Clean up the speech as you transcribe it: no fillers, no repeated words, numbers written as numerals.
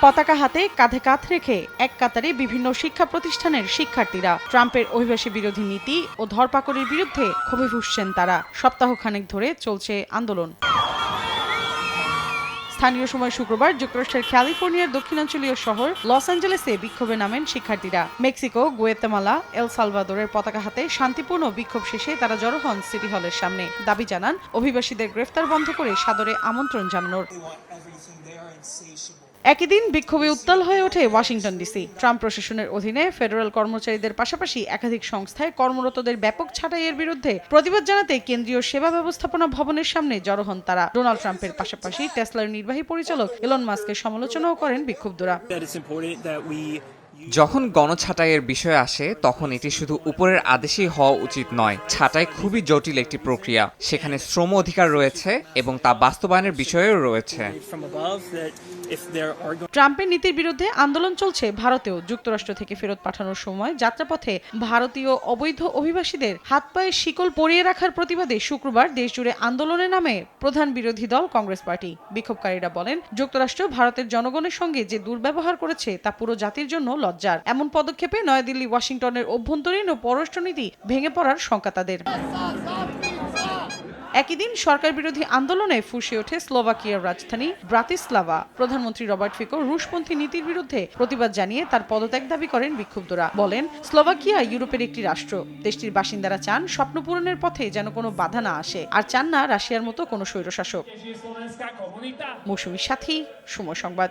পতাকা হাতে কাঁধে কাঁধ রেখে এক কাতারে বিভিন্ন শিক্ষা প্রতিষ্ঠানের শিক্ষার্থীরা। ট্রাম্পের অভিবাসী বিরোধী নীতি ও ধরপাকড়ের বিরুদ্ধে ক্ষোভে ফুঁসছেন তারা। সপ্তাহখানেক ধরে চলছে আন্দোলন। স্থানীয় সময় শুক্রবার যুক্তরাষ্ট্রের ক্যালিফোর্নিয়ার দক্ষিণাঞ্চলীয় শহর লস অ্যাঞ্জেলেসে বিক্ষোভে নামেন শিক্ষার্থীরা। মেক্সিকো, গুয়েতেমালা, এল সালভাদোরের পতাকা হাতে শান্তিপূর্ণ বিক্ষোভ শেষে তারা জড়ো হন সিটি হলের সামনে। দাবি জানান অভিবাসীদের গ্রেফতার বন্ধ করে সাদরে আমন্ত্রণ জানানোর। একই দিন বিক্ষোভে উত্তাল হয়ে ওঠে ওয়াশিংটন ডিসি। ট্রাম্প প্রশাসনের অধীনে ফেডারেল কর্মচারীদের পাশাপাশি একাধিক সংস্থায় কর্মরতদের ব্যাপক ছাঁটাইয়ের বিরুদ্ধে প্রতিবাদ জানাতে কেন্দ্রীয় সেবা ব্যবস্থাপনা ভবনের সামনে জড়ো হন তারা। ডোনাল্ড ট্রাম্পের পাশাপাশি টেসলার নির্বাহী পরিচালক এলন মাস্কের সমালোচনাও করেন বিক্ষুব্ধরা। যখন গণছাঁটাইয়ের বিষয় আসে তখন এটি শুধু উপরের আদেশেই হওয়া উচিত নয়। ছাঁটাই খুবই জটিল একটি প্রক্রিয়া, সেখানে শ্রম অধিকার রয়েছে এবং তা বাস্তবায়নের বিষয়েও রয়েছে। ট্রাম্পের নীতির বিরুদ্ধে আন্দোলন চলছে ভারতেও। যুক্তরাষ্ট্র থেকে ফেরত পাঠানোর সময় যাত্রাপথে ভারতীয় অবৈধ অভিবাসীদের হাত পায়ে শিকল পরিয়ে রাখার প্রতিবাদে শুক্রবার দেশজুড়ে আন্দোলনে নামে প্রধান বিরোধী দল কংগ্রেস পার্টি। বিক্ষোভকারীরা বলেন, যুক্তরাষ্ট্র ভারতের জনগণের সঙ্গে যে দুর্ব্যবহার করেছে তা পুরো জাতির জন্য লজ্জার। এমন পদক্ষেপে নয়াদিল্লি, ওয়াশিংটনের অভ্যন্তরীণ ও পররাষ্ট্রনীতি ভেঙে পড়ার শঙ্কা তাদের। একই দিন সরকার বিরোধী আন্দোলনে ফুঁসে ওঠে স্লোভাকিয়ার রাজধানী ব্রাতিস্লাভা। প্রধানমন্ত্রী রবার্ট ফিকো রুশপন্থী নীতির বিরুদ্ধে প্রতিবাদ জানিয়ে তার পদত্যাগ দাবি করেন বিক্ষুব্ধরা। বলেন, স্লোভাকিয়া ইউরোপের একটি রাষ্ট্র। দেশটির বাসিন্দারা চান স্বপ্ন পূরণের পথে যেন কোনো বাধা না আসে, আর চান না রাশিয়ার মতো কোনো স্বৈরশাসক। মৌসুমীর সাথী, সময় সংবাদ।